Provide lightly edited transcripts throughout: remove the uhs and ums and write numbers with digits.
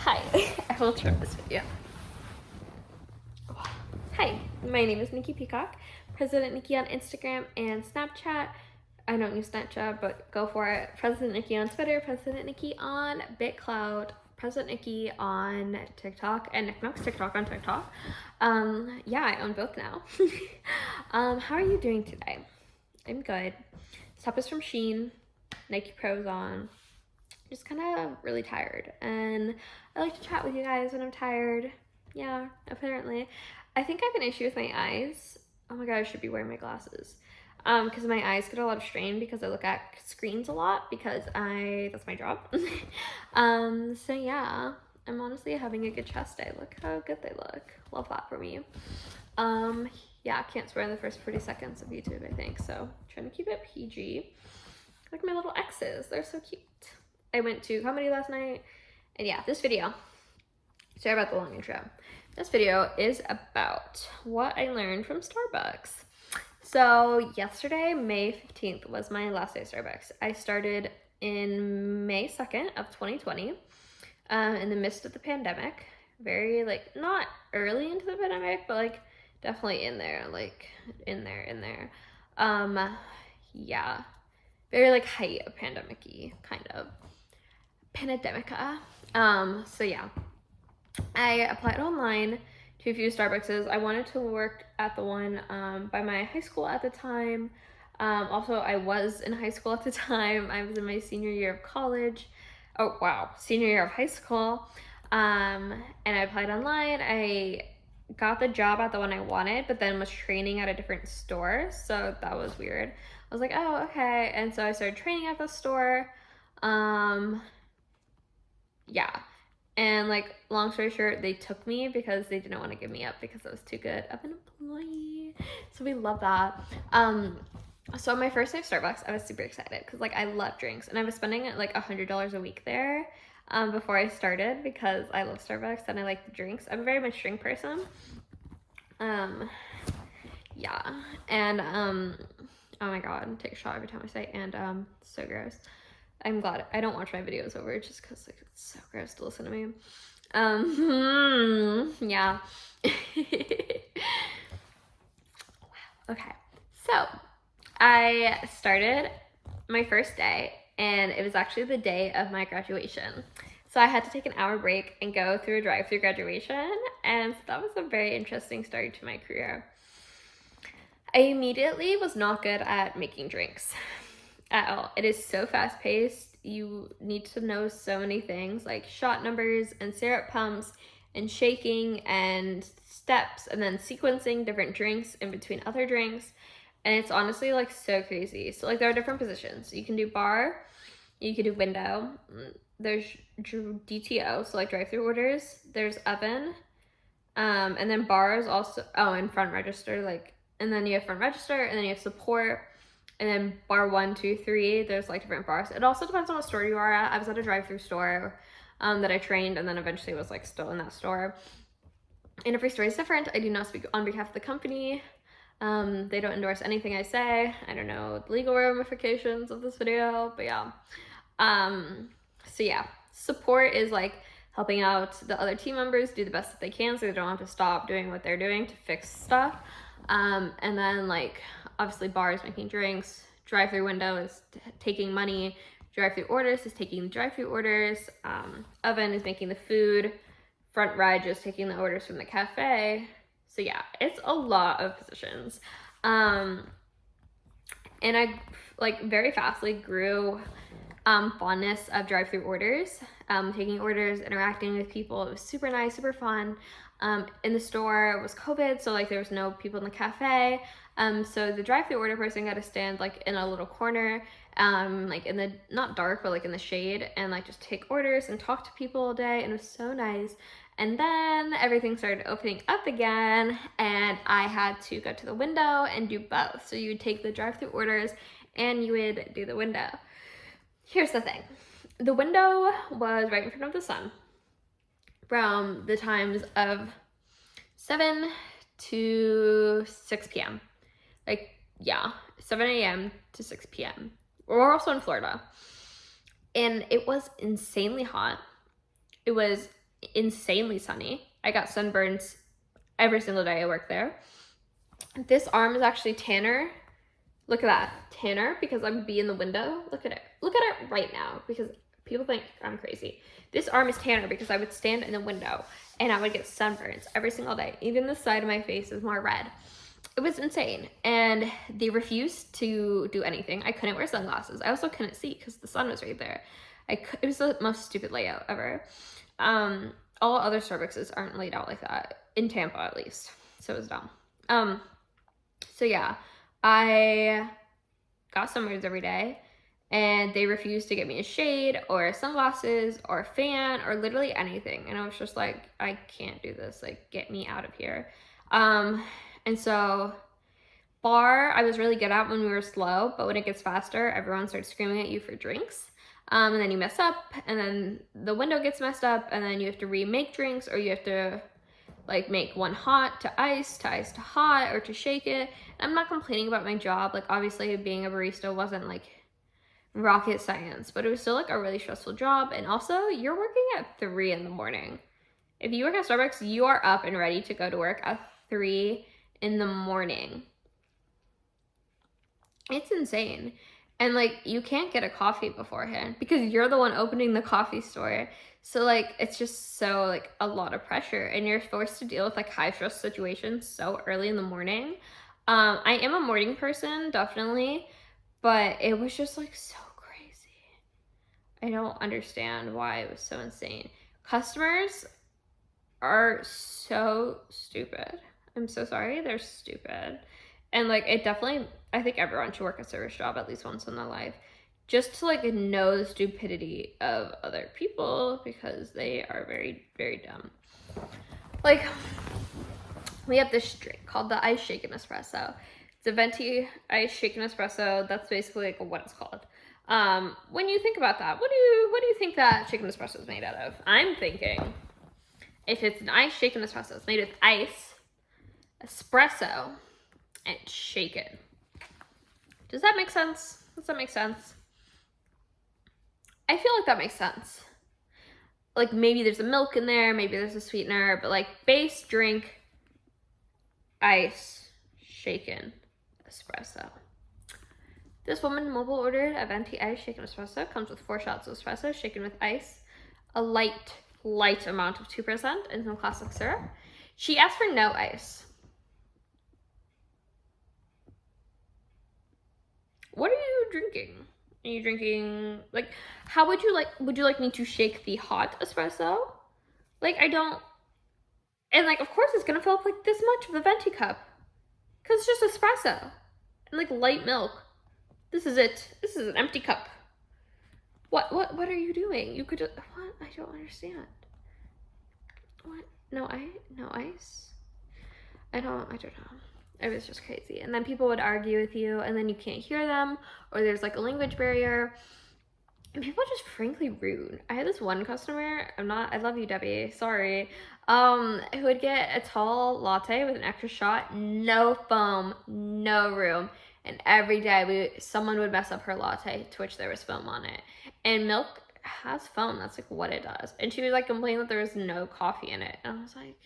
Hi, I will start this video. Hi, my name is Nikki Peacock, President Nikki on Instagram and Snapchat. I don't use Snapchat, but go for it. President Nikki on Twitter, President Nikki on BitCloud, President Nikki on TikTok, and Nick Knox TikTok on TikTok. Yeah, I own both now. How are you doing today? I'm good. This top is from Shein, Nike Pros on. Just kind of really tired, and I like to chat with you guys when I'm tired. Yeah, apparently. I think I have an issue with my eyes. Oh my god, I should be wearing my glasses. Because my eyes get a lot of strain because I look at screens a lot because that's my job. So yeah, I'm honestly having a good chest day. Look how good they look. Love that for me. Yeah, can't swear in the first 40 seconds of YouTube, I think, so trying to keep it PG. Like my little X's, they're so cute. I went to comedy last night, and yeah, this video, sorry about the long intro. This video is about what I learned from Starbucks. So yesterday, May 15th, was my last day at Starbucks. I started in May 2nd of 2020, in the midst of the pandemic. Very, like, not early into the pandemic, but, like, definitely in there, like, in there. Yeah, very, like, height of pandemic-y, kind of. Pandemica. So yeah, I applied online to a few Starbuckses. I wanted to work at the one by my high school at the time. Also, I was in high school at the time. I was in my senior year of college. Oh wow, senior year of high school. And I applied online. I got the job at the one I wanted, but then was training at a different store, so that was weird. I was like, oh, okay. And so I started training at the store. Yeah, and like, long story short, they took me because they didn't want to give me up because I was too good of an employee. So we love that. So my first day of Starbucks, I was super excited because, like, I love drinks, and I was spending like $100 a week there before I started because I love Starbucks and I like the drinks. I'm a very much drink person. Yeah, and oh my god, take a shot every time I say and so gross. I'm glad I don't watch my videos over just because, like, it's so gross to listen to me. Yeah. Okay, so I started my first day, and it was actually the day of my graduation. So I had to take an hour break and go through a drive-through graduation, and so that was a very interesting start to my career. I immediately was not good at making drinks at all. It is so fast-paced. You need to know so many things, like shot numbers and syrup pumps and shaking and steps and then sequencing different drinks in between other drinks. And it's honestly, like, so crazy. So, like, there are different positions. You can do bar, you can do window, there's DTO, so like drive-through orders, there's oven, and then bars also, and front register, like, and then you have front register, and then you have support, and then bar 1, 2, 3, there's like different bars. It also depends on what store you are at. I was at a drive-through store that I trained, and then eventually was like still in that store. And every store is different. I do not speak on behalf of the company. They don't endorse anything I say. I don't know the legal ramifications of this video, but yeah. So yeah, support is like helping out the other team members do the best that they can so they don't have to stop doing what they're doing to fix stuff. And then, like, obviously bars making drinks, drive-through window is taking money, drive-through orders is taking the drive-through orders, oven is making the food, front reg is taking the orders from the cafe. So yeah, it's a lot of positions. And I, like, very fastly grew fondness of drive-through orders, taking orders, interacting with people. It was super nice, super fun. In the store, it was COVID, so like there was no people in the cafe. So the drive-through order person got to stand like in a little corner, like in the, not dark, but like in the shade, and like just take orders and talk to people all day, and it was so nice. And then everything started opening up again, and I had to go to the window and do both. So you would take the drive-through orders and you would do the window. Here's the thing. The window was right in front of the sun from the times of 7 to 6 p.m. Like, yeah, 7 a.m. to 6 p.m. We're also in Florida. And it was insanely hot. It was insanely sunny. I got sunburns every single day I worked there. This arm is actually tanner. Look at that, tanner, because I would be in the window. Look at it right now, because people think I'm crazy. This arm is tanner because I would stand in the window and I would get sunburns every single day. Even the side of my face is more red. It was insane. And they refused to do anything. I couldn't wear sunglasses. I also couldn't see because the sun was right there. It was the most stupid layout ever. All other Starbucks aren't laid out like that, in Tampa at least. So it was dumb. So yeah, I got sunburns every day, and they refused to get me a shade or sunglasses or a fan or literally anything. And I was just like, I can't do this. Like, get me out of here. And so bar, I was really good at when we were slow, but when it gets faster, everyone starts screaming at you for drinks. And then you mess up, and then the window gets messed up, and then you have to remake drinks, or you have to like make one hot to ice to hot, or to shake it. I'm not complaining about my job. Like, obviously being a barista wasn't like rocket science, but it was still like a really stressful job. And also, you're working at 3 in the morning. If you work at Starbucks, you are up and ready to go to work at 3 in the morning. It's insane. And like, you can't get a coffee beforehand because you're the one opening the coffee store. So like, it's just so like a lot of pressure, and you're forced to deal with like high stress situations so early in the morning. I am a morning person, definitely, but it was just like so crazy. I don't understand why it was so insane. Customers are so stupid. I'm so sorry, they're stupid. And like, it definitely, I think everyone should work a service job at least once in their life, just to like know the stupidity of other people, because they are very, very dumb. Like, we have this drink called the Ice Shaken Espresso. It's a venti ice shaken espresso. That's basically like what it's called. When you think about that, what do you think that shaken espresso is made out of? I'm thinking, if it's an ice shaken espresso, it's made with ice, espresso, and shaken. Does that make sense? Does that make sense? I feel like that makes sense. Like, maybe there's a milk in there, maybe there's a sweetener, but like, base drink, ice, shaken, espresso. This woman mobile ordered a venti ice shaken espresso. Comes with 4 shots of espresso shaken with ice, a light amount of 2%, and some classic syrup. She asked for no ice. What are you drinking? Are you drinking, like, how would you like me to shake the hot espresso? Like, I don't, and like, of course it's gonna fill up like this much of the venti cup, because it's just espresso and like light milk. This is it. This is an empty cup. What are you doing? You could just, what? I don't understand. What? No ice? I don't know. It was just crazy. And then people would argue with you, and then you can't hear them, or there's like a language barrier. And people are just frankly rude. I had this one customer, I love you, Debbie, sorry, who would get a tall latte with an extra shot, no foam, no room. And every day someone would mess up her latte, to which there was foam on it. And milk has foam, that's like what it does. And she would like complain that there was no coffee in it. And I was like,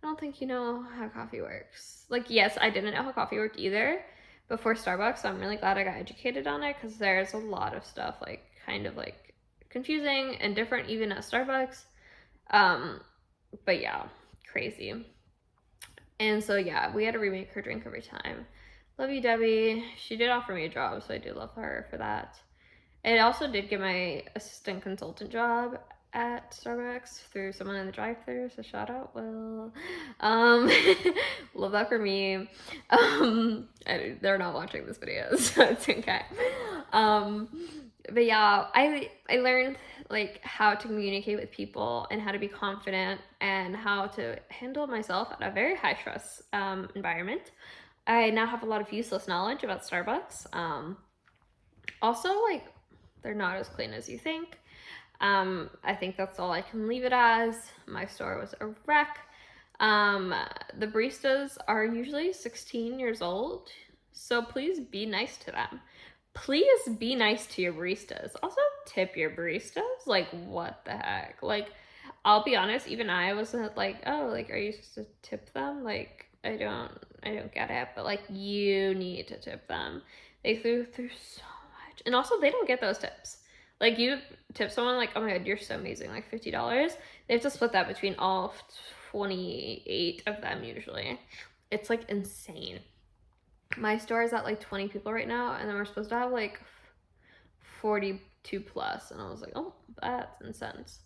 I don't think you know how coffee works. Like, yes, I didn't know how coffee worked either before Starbucks, so I'm really glad I got educated on it, because there's a lot of stuff like kind of like confusing and different even at Starbucks. But yeah, crazy. And so yeah, we had to remake her drink every time. Love you, Debbie. She did offer me a job, so I do love her for that. And I also did get my assistant consultant job at Starbucks through someone in the drive-thru, so shout out Will. Love that for me. They're not watching this video, so it's okay. But yeah, I learned like how to communicate with people and how to be confident and how to handle myself at a very high stress environment. I now have a lot of useless knowledge about Starbucks. Also, like, they're not as clean as you think. I think that's all I can leave it as. My store was a wreck. The baristas are usually 16 years old, so please be nice to them. Please be nice to your baristas. Also, tip your baristas. Like, what the heck? Like, I'll be honest, even I wasn't like, oh, like, are you supposed to tip them? Like, I don't get it, but like, you need to tip them. They threw through so much, and also they don't get those tips. Like, you tip someone, like, oh my god, you're so amazing, like $50. They have to split that between all 28 of them usually. It's like insane. My store is at like 20 people right now, and then we're supposed to have like 42 plus, and I was like, oh, that's intense.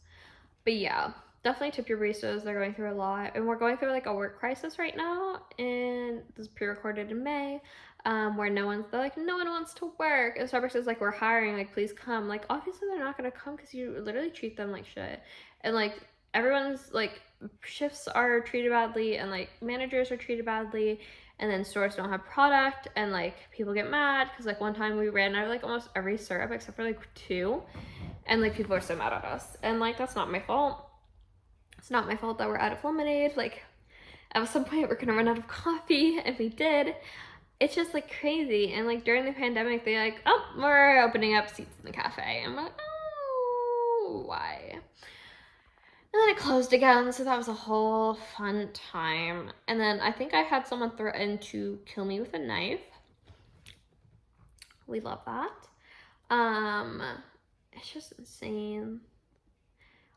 But yeah, definitely tip your baristas. They're going through a lot, and we're going through like a work crisis right now. And this is pre-recorded in May, where no one wants to work. And Starbucks is like, we're hiring, like, please come. Like, obviously they're not gonna come because you literally treat them like shit, and like everyone's like shifts are treated badly, and like managers are treated badly. And then stores don't have product, and like people get mad because like one time we ran out of like almost every syrup except for like 2, and like people are so mad at us, and like that's not my fault. It's not my fault that we're out of lemonade. Like at some point we're gonna run out of coffee, and we did. It's just like crazy. And like during the pandemic they like, oh, we're opening up seats in the cafe. I'm like, oh, why? And then it closed again, so that was a whole fun time. And then I think I had someone threaten to kill me with a knife. We love that. It's just insane.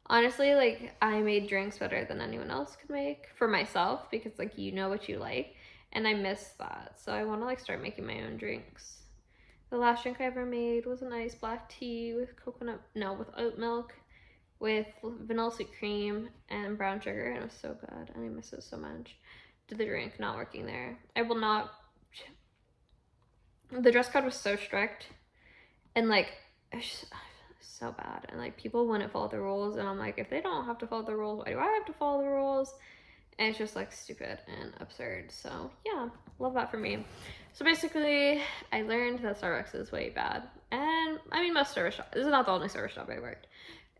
Honestly, like, I made drinks better than anyone else could make for myself, because like, you know what you like, and I miss that. So I want to like start making my own drinks. The last drink I ever made was a nice black tea with with oat milk, with vanilla sweet cream and brown sugar, and it was so good, and I miss it so much. Did the drink, not working there. I will not. The dress code was so strict, and like, it's just so bad, and like people wouldn't follow the rules, and I'm like, if they don't have to follow the rules, why do I have to follow the rules? And it's just like stupid and absurd. So yeah, love that for me. So basically, I learned that Starbucks is way bad, and I mean most service shops. This is not the only service shop I worked.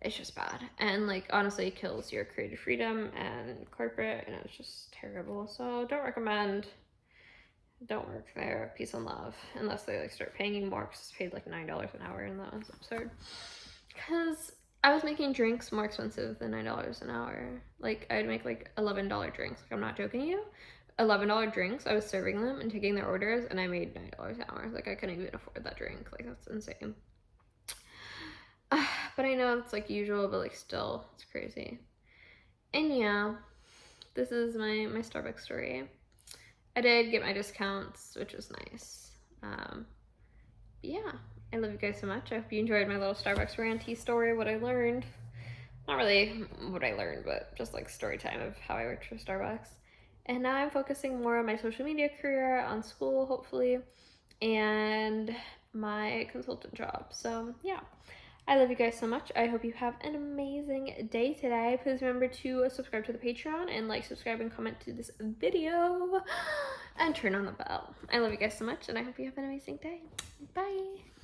It's just bad, and like honestly it kills your creative freedom and corporate, and it's just terrible. So don't recommend. Don't work there. Peace and love, unless they like start paying you more, because it's paid like $9 an hour, and that was absurd. Because I was making drinks more expensive than $9 an hour. Like I'd make like $11 drinks. Like I'm not joking you. $11 drinks. I was serving them and taking their orders, and I made $9 an hour. Like I couldn't even afford that drink. Like that's insane. But I know it's like usual, but like still, it's crazy. And yeah, this is my Starbucks story. I did get my discounts, which was nice. Yeah, I love you guys so much. I hope you enjoyed my little Starbucks ranty story, what I learned. Not really what I learned, but just like story time of how I worked for Starbucks. And now I'm focusing more on my social media career, on school, hopefully, and my consultant job. So yeah, I love you guys so much. I hope you have an amazing day today. Please remember to subscribe to the Patreon, and like, subscribe, and comment to this video, and turn on the bell. I love you guys so much, and I hope you have an amazing day. Bye.